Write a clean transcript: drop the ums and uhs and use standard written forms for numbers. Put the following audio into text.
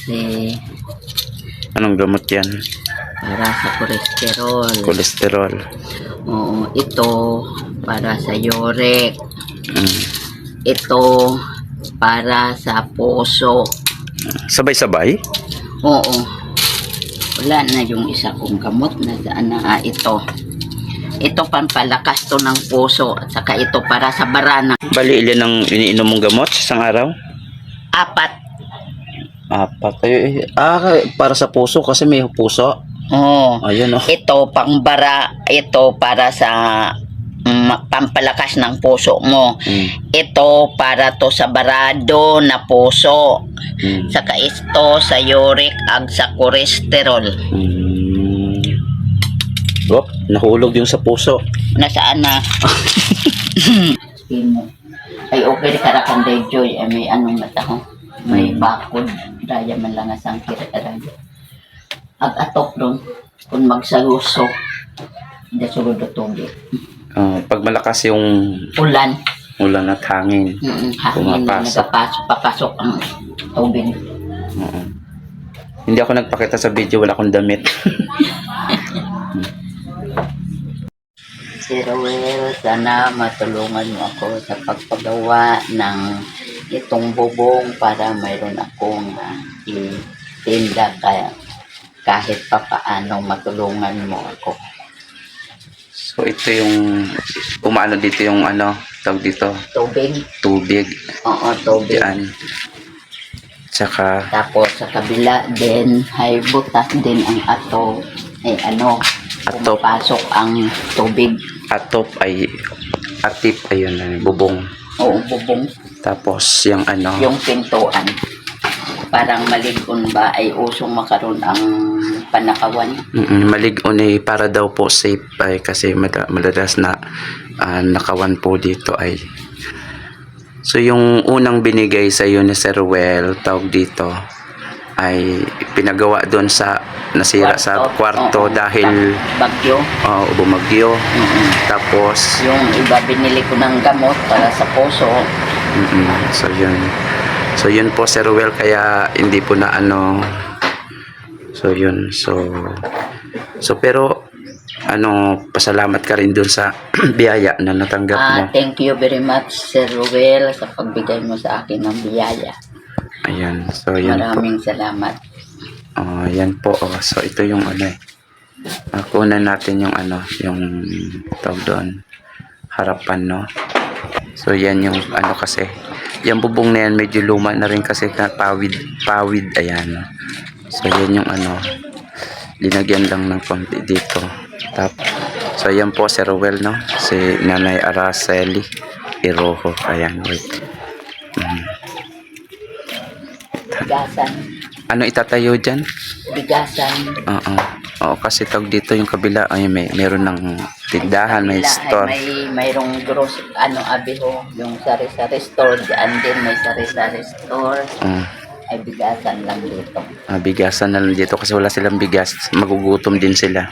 kasi Anong gamot yan? para sa kolesterol. Kolesterol. Oo, ito para sa uric. Mm. Ito para sa puso. Sabay-sabay? Oo. Wala na yung isa kong gamot na saan na ito. Ito pampalakas to ng puso at saka ito para sa barana. Bali, ilan ang iniinom mong gamot sa isang araw? 4. 4. Para sa puso kasi may puso. Oo. Ayun oh. Ito pangbara, ito para sa pampalakas ng puso mo. Ito para to sa barado na puso. Saka ito sa uric ag sa kolesterol. Oh, nahulog yung sa puso. Nasaan na? Ay okay ka ra kan Joy, ay may anong nataho. May bakod daya man lang asang kira-kira. Ag atop ron kung magsalusok. Hindi sugod tubig. Pag malakas yung Ulan. ulan at hangin, Hangin na papasok ang tubig. Hindi ako nagpakita sa video, wala akong damit. Si Roel, sana matulungan mo ako sa pagpagawa ng itong bubong para mayroon akong itinda kahit pa paano matulungan mo ako. So ito yung umaano dito yung ano, tawag dito, Tubig? tubig. Oo, tubig. Diyan. Tsaka Tapos sa kabila din ay butas din ang ato ay Atop. pumapasok ang tubig. atop ay atip, ayun, bubong. Oo, bubong. Tapos yung ano, Yung pintuan. Parang maligon ba ay usong makaroon ang panakawan. maligon eh, para daw po safe ay kasi madalas na nakawan po dito ay. So yung unang binigay sa iyo ni Sir Well, tawag dito, ay pinagawa doon sa nasira sa kwarto dahil bagyo. bumagyo. Tapos Yung iba binili ko ng gamot para sa puso. So yun po Sir Well, kaya hindi po na ano. So yun. So pero pasalamat ka rin doon sa biyaya na natanggap mo. Thank you very much Sir Ruel sa pagbigay mo sa akin ng biyaya. Ayan. So yan po. Maraming salamat. Yan po. So ito yung kunan natin yung yung tawag doon, harapan, no. So yan yung kasi yung bubong na yan medyo luma na rin kasi pawid, ayan, no? So yan yung linagyan lang ng konti dito. So yan po Sir Ruel, no, si Nanay Araceli Iroho. Ayan, wait. Bigasan. Ano itatayo dyan? Bigasan. Oo, kasi tawag dito yung kabila ay meron ng tindahan, may store. Mayroong gross abiho, yung sari-sari store diyan din may sari-sari store. Ay bigasan lang dito. Bigasan na lang dito kasi wala silang bigas, magugutom din sila.